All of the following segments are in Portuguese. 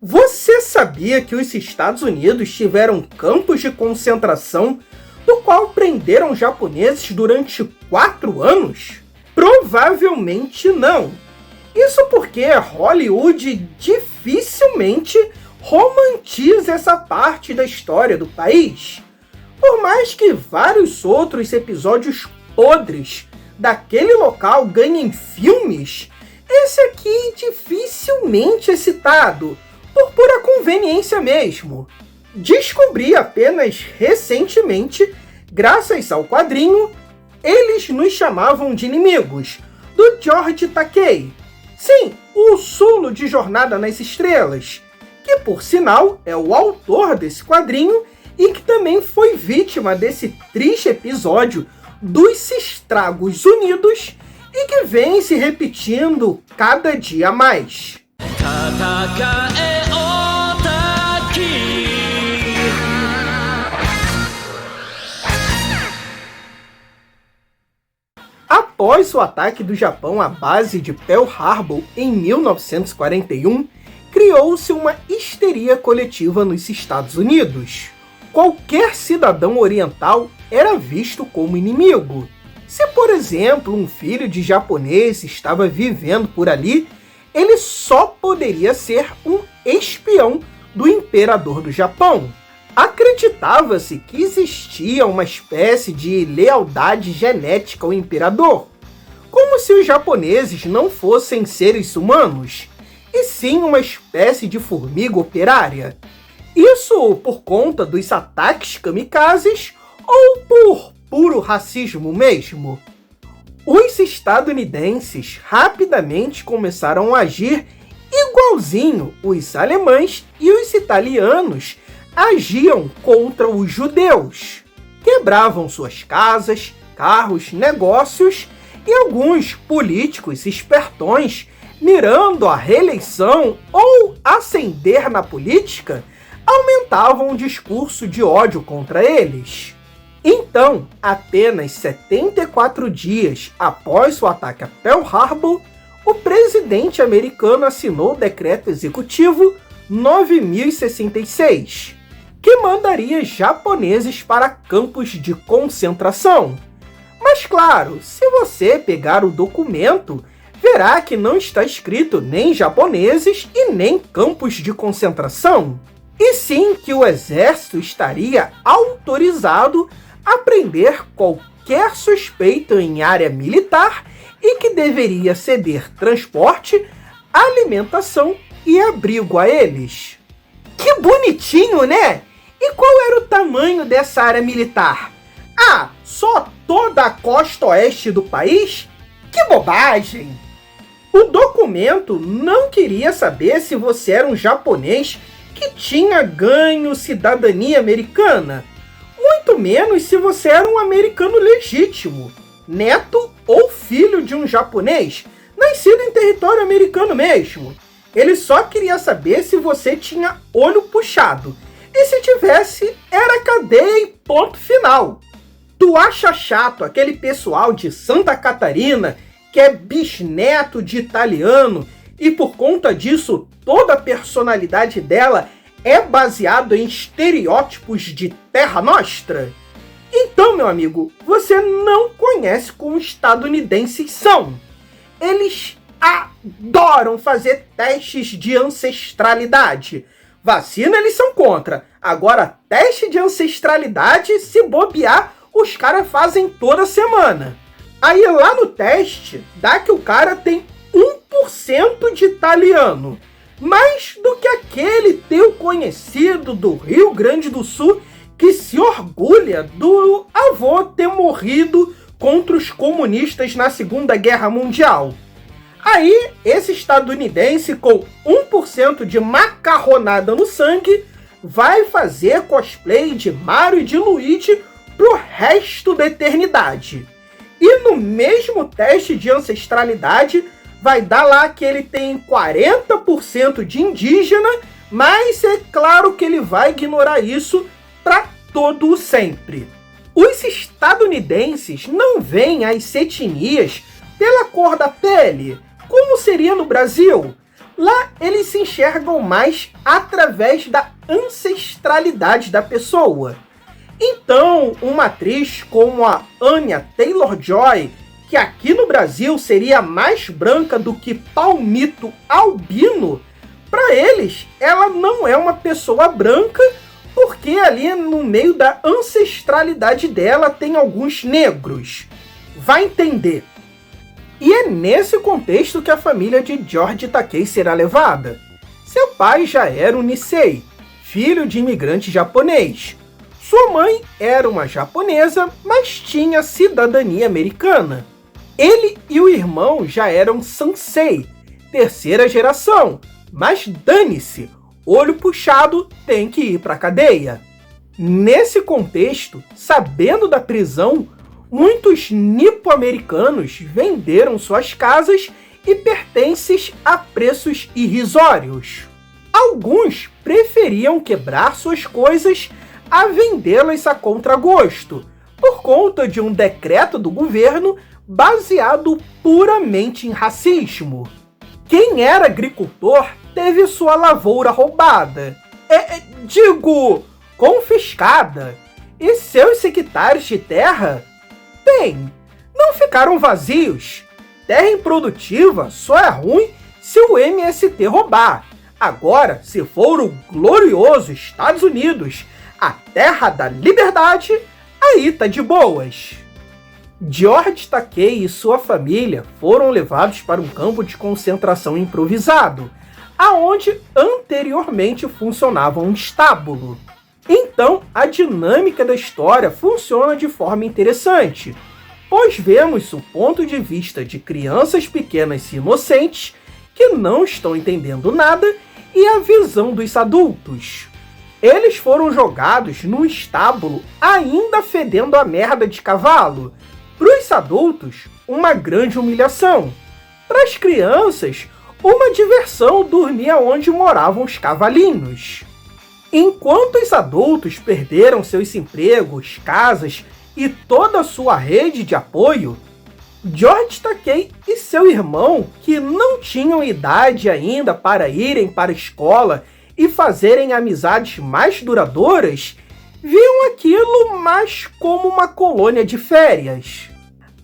Você sabia que os Estados Unidos tiveram campos de concentração no qual prenderam japoneses durante 4 anos? Provavelmente não. Isso porque Hollywood dificilmente romantiza essa parte da história do país. Por mais que vários outros episódios podres daquele local ganhem filmes, esse aqui dificilmente é citado, por pura conveniência mesmo. Descobri apenas recentemente, graças ao quadrinho Eles Nos Chamavam de Inimigos, do George Takei. Sim, o Sulu de Jornada nas Estrelas, que por sinal é o autor desse quadrinho e que também foi vítima desse triste episódio dos Estragos Unidos e que vem se repetindo cada dia mais. Após o ataque do Japão à base de Pearl Harbor em 1941, criou-se uma histeria coletiva nos Estados Unidos. Qualquer cidadão oriental era visto como inimigo. Se, por exemplo, um filho de japonês estava vivendo por ali, ele só poderia ser um espião do imperador do Japão. Acreditava-se que existia uma espécie de lealdade genética ao imperador, como se os japoneses não fossem seres humanos, e sim uma espécie de formiga operária. Isso por conta dos ataques kamikazes ou por puro racismo mesmo? Os estadunidenses rapidamente começaram a agir igualzinho os alemães e os italianos agiam contra os judeus. Quebravam suas casas, carros, negócios e alguns políticos espertões, mirando a reeleição ou ascender na política, aumentavam o discurso de ódio contra eles. Então, apenas 74 dias após o ataque a Pearl Harbor, o presidente americano assinou o Decreto Executivo 9066, que mandaria japoneses para campos de concentração. Mas claro, se você pegar o documento, verá que não está escrito nem japoneses e nem campos de concentração, e sim que o exército estaria autorizado a prender qualquer suspeito em área militar e que deveria ceder transporte, alimentação e abrigo a eles. Que bonitinho, né? E qual era o tamanho dessa área militar? Ah, só toda a costa oeste do país? Que bobagem! O documento não queria saber se você era um japonês que tinha ganho cidadania americana, muito menos se você era um americano legítimo, neto ou filho de um japonês, nascido em território americano mesmo. Ele só queria saber se você tinha olho puxado, e se tivesse, era cadeia e ponto final. Tu acha chato aquele pessoal de Santa Catarina que é bisneto de italiano e por conta disso toda a personalidade dela é baseado em estereótipos de Terra Nostra? Então, meu amigo, você não conhece como estadunidenses são. Eles adoram fazer testes de ancestralidade. Vacina eles são contra. Agora, teste de ancestralidade, se bobear, os caras fazem toda semana. Aí lá no teste, dá que o cara tem 1% de italiano. Mais do que aquele teu conhecido do Rio Grande do Sul que se orgulha do avô ter morrido contra os comunistas na Segunda Guerra Mundial. Aí, esse estadunidense com 1% de macarronada no sangue vai fazer cosplay de Mario e de Luigi pro resto da eternidade. E no mesmo teste de ancestralidade, vai dar lá que ele tem 40% de indígena, mas é claro que ele vai ignorar isso para todo o sempre. Os estadunidenses não veem as etnias pela cor da pele, como seria no Brasil. Lá eles se enxergam mais através da ancestralidade da pessoa. Então, uma atriz como a Anya Taylor-Joy, que aqui no Brasil seria mais branca do que Palmito Albino, para eles, ela não é uma pessoa branca, porque ali no meio da ancestralidade dela tem alguns negros. Vai entender. E é nesse contexto que a família de George Takei será levada. Seu pai já era um Nisei, filho de imigrante japonês. Sua mãe era uma japonesa, mas tinha cidadania americana. Ele e o irmão já eram Sansei, terceira geração, mas dane-se, olho puxado tem que ir para a cadeia. Nesse contexto, sabendo da prisão, muitos nipo-americanos venderam suas casas e pertences a preços irrisórios. Alguns preferiam quebrar suas coisas a vendê-las a contragosto, por conta de um decreto do governo baseado puramente em racismo. Quem era agricultor teve sua lavoura roubada, confiscada, e seus hectares de terra, não ficaram vazios. Terra improdutiva só é ruim se o MST roubar. Agora, se for o glorioso Estados Unidos, a terra da liberdade, aí tá de boas. George Takei e sua família foram levados para um campo de concentração improvisado, aonde anteriormente funcionava um estábulo. Então, a dinâmica da história funciona de forma interessante, pois vemos o ponto de vista de crianças pequenas e inocentes que não estão entendendo nada e a visão dos adultos. Eles foram jogados num estábulo ainda fedendo a merda de cavalo. Para os adultos, uma grande humilhação. Para as crianças, uma diversão dormir onde moravam os cavalinhos. Enquanto os adultos perderam seus empregos, casas e toda a sua rede de apoio, George Takei e seu irmão, que não tinham idade ainda para irem para a escola e fazerem amizades mais duradouras, viam aquilo mais como uma colônia de férias.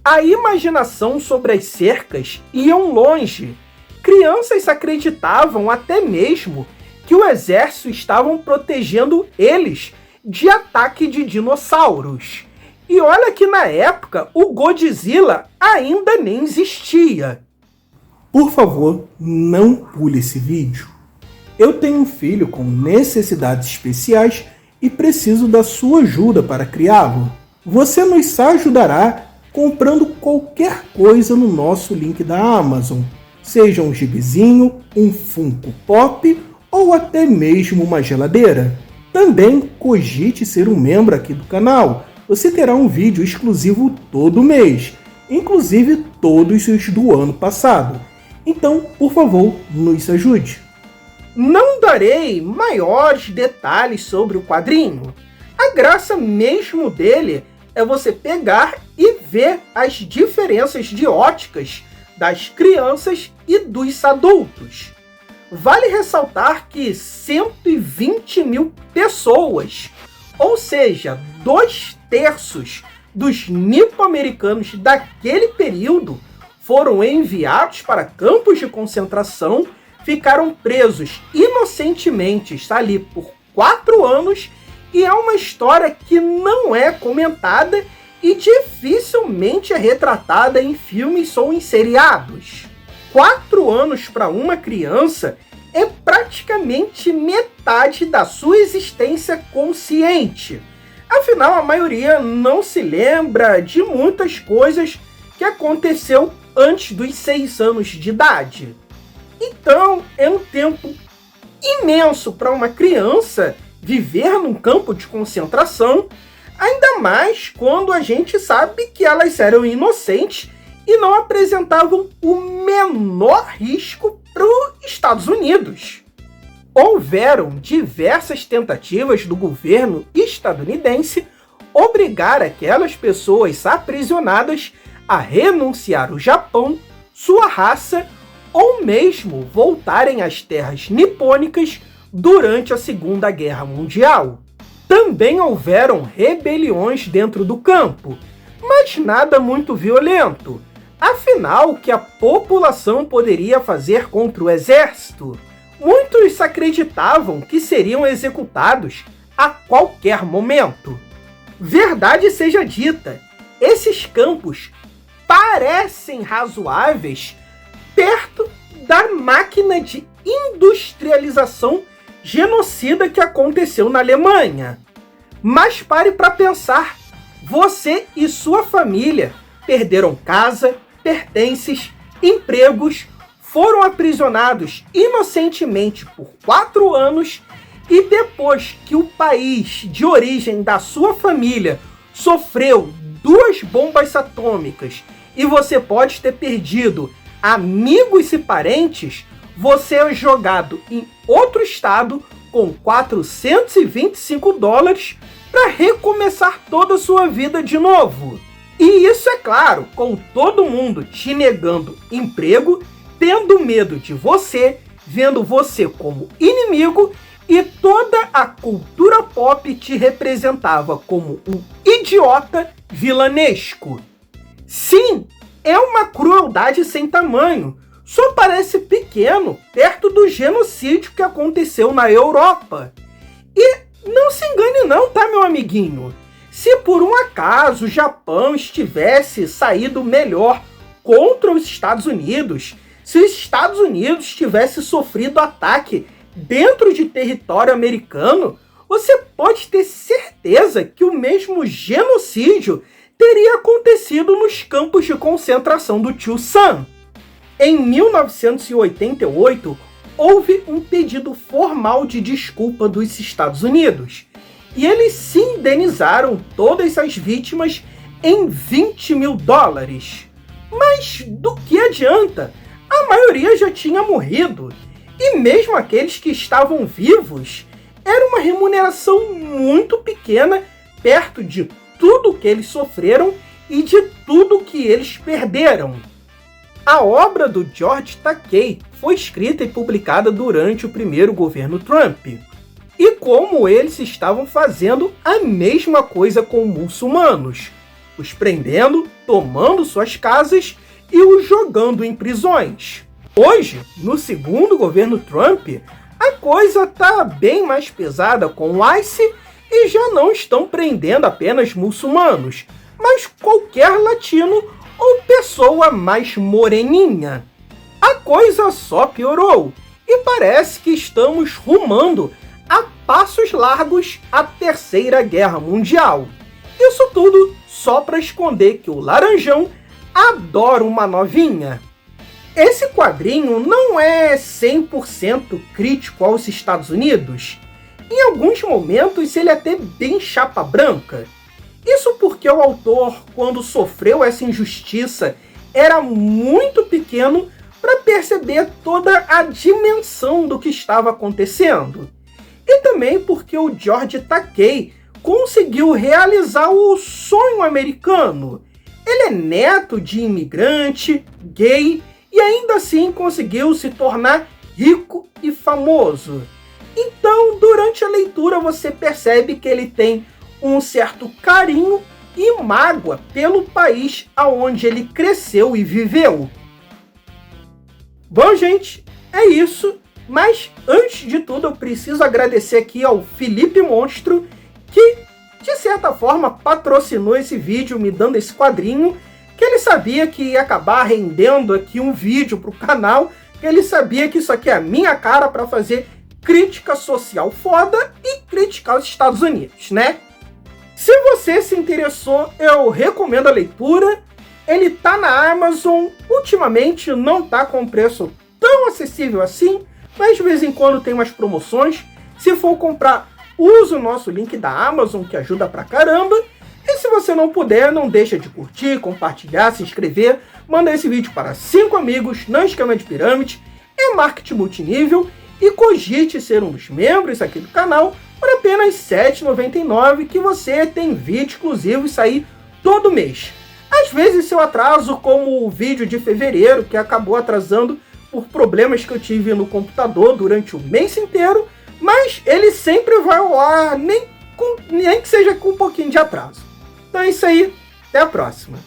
A imaginação sobre as cercas iam longe. Crianças acreditavam até mesmo que o exército estavam protegendo eles de ataque de dinossauros. E olha que na época o Godzilla ainda nem existia. Por favor, não pule esse vídeo. Eu tenho um filho com necessidades especiais e preciso da sua ajuda para criá-lo. Você nos ajudará comprando qualquer coisa no nosso link da Amazon, seja um gibizinho, um Funko Pop ou até mesmo uma geladeira. Também cogite ser um membro aqui do canal. Você terá um vídeo exclusivo todo mês, inclusive todos os do ano passado. Então, por favor, nos ajude. Não darei maiores detalhes sobre o quadrinho. A graça mesmo dele é você pegar e ver as diferenças de óticas das crianças e dos adultos. Vale ressaltar que 120 mil pessoas, ou seja, 2/3 dos nipo-americanos daquele período, foram enviados para campos de concentração, ficaram presos inocentemente ali por 4 anos, e é uma história que não é comentada e dificilmente é retratada em filmes ou em seriados. 4 anos para uma criança é praticamente metade da sua existência consciente. Afinal, a maioria não se lembra de muitas coisas que aconteceu antes dos 6 anos de idade. Então, é um tempo imenso para uma criança viver num campo de concentração, ainda mais quando a gente sabe que elas eram inocentes e não apresentavam o menor risco para os Estados Unidos. Houveram diversas tentativas do governo estadunidense obrigar aquelas pessoas aprisionadas a renunciar o Japão, sua raça ou mesmo voltarem às terras nipônicas durante a Segunda Guerra Mundial. Também houveram rebeliões dentro do campo, mas nada muito violento. Afinal, o que a população poderia fazer contra o exército? Muitos acreditavam que seriam executados a qualquer momento. Verdade seja dita, esses campos parecem razoáveis perto da máquina de industrialização genocida que aconteceu na Alemanha. Mas pare para pensar, você e sua família perderam casa, pertences, empregos, foram aprisionados inocentemente por 4 anos e depois que o país de origem da sua família sofreu 2 bombas atômicas e você pode ter perdido amigos e parentes, você é jogado em outro estado com $425 para recomeçar toda a sua vida de novo. E isso, é claro, com todo mundo te negando emprego, tendo medo de você, vendo você como inimigo, e toda a cultura pop te representava como um idiota vilanesco. Sim, é uma crueldade sem tamanho, só parece pequeno perto do genocídio que aconteceu na Europa. E não se engane não, tá, meu amiguinho? Se por um acaso o Japão estivesse saído melhor contra os Estados Unidos, se os Estados Unidos tivesse sofrido ataque dentro de território americano, você pode ter certeza que o mesmo genocídio teria acontecido nos campos de concentração do Tio Sam. Em 1988, houve um pedido formal de desculpa dos Estados Unidos, e eles se indenizaram todas as vítimas em $20 mil. Mas do que adianta? A maioria já tinha morrido, e mesmo aqueles que estavam vivos, era uma remuneração muito pequena perto de tudo que eles sofreram e de tudo que eles perderam. A obra do George Takei foi escrita e publicada durante o primeiro governo Trump. E como eles estavam fazendo a mesma coisa com muçulmanos, os prendendo, tomando suas casas e os jogando em prisões. Hoje, no segundo governo Trump, a coisa tá bem mais pesada com o ICE e já não estão prendendo apenas muçulmanos, mas qualquer latino ou pessoa mais moreninha. A coisa só piorou e parece que estamos rumando a passos largos à Terceira Guerra Mundial. Isso tudo só para esconder que o Laranjão adora uma novinha. Esse quadrinho não é 100% crítico aos Estados Unidos. Em alguns momentos ele é até bem chapa branca. Isso porque o autor, quando sofreu essa injustiça, era muito pequeno para perceber toda a dimensão do que estava acontecendo. E também porque o George Takei conseguiu realizar o sonho americano. Ele é neto de imigrante, gay, e ainda assim conseguiu se tornar rico e famoso. Então, durante a leitura, você percebe que ele tem um certo carinho e mágoa pelo país aonde ele cresceu e viveu. Bom, gente, é isso. Mas, antes de tudo, eu preciso agradecer aqui ao Felipe Monstro, que, de certa forma, patrocinou esse vídeo, me dando esse quadrinho, que ele sabia que ia acabar rendendo aqui um vídeo para o canal, que ele sabia que isso aqui é a minha cara para fazer crítica social foda e criticar os Estados Unidos, né? Se você se interessou, eu recomendo a leitura. Ele tá na Amazon, ultimamente não tá com preço tão acessível assim, mas de vez em quando tem umas promoções. Se for comprar, usa o nosso link da Amazon, que ajuda pra caramba. E se você não puder, não deixa de curtir, compartilhar, se inscrever, manda esse vídeo para 5 amigos, não esquema de pirâmide, é marketing multinível, e cogite ser um dos membros aqui do canal por apenas R$ 7,99, que você tem vídeo exclusivo e sair todo mês. Às vezes, se eu atraso, como o vídeo de fevereiro, que acabou atrasando, por problemas que eu tive no computador durante o mês inteiro, mas ele sempre vai ao ar, nem que seja com um pouquinho de atraso. Então é isso aí, até a próxima.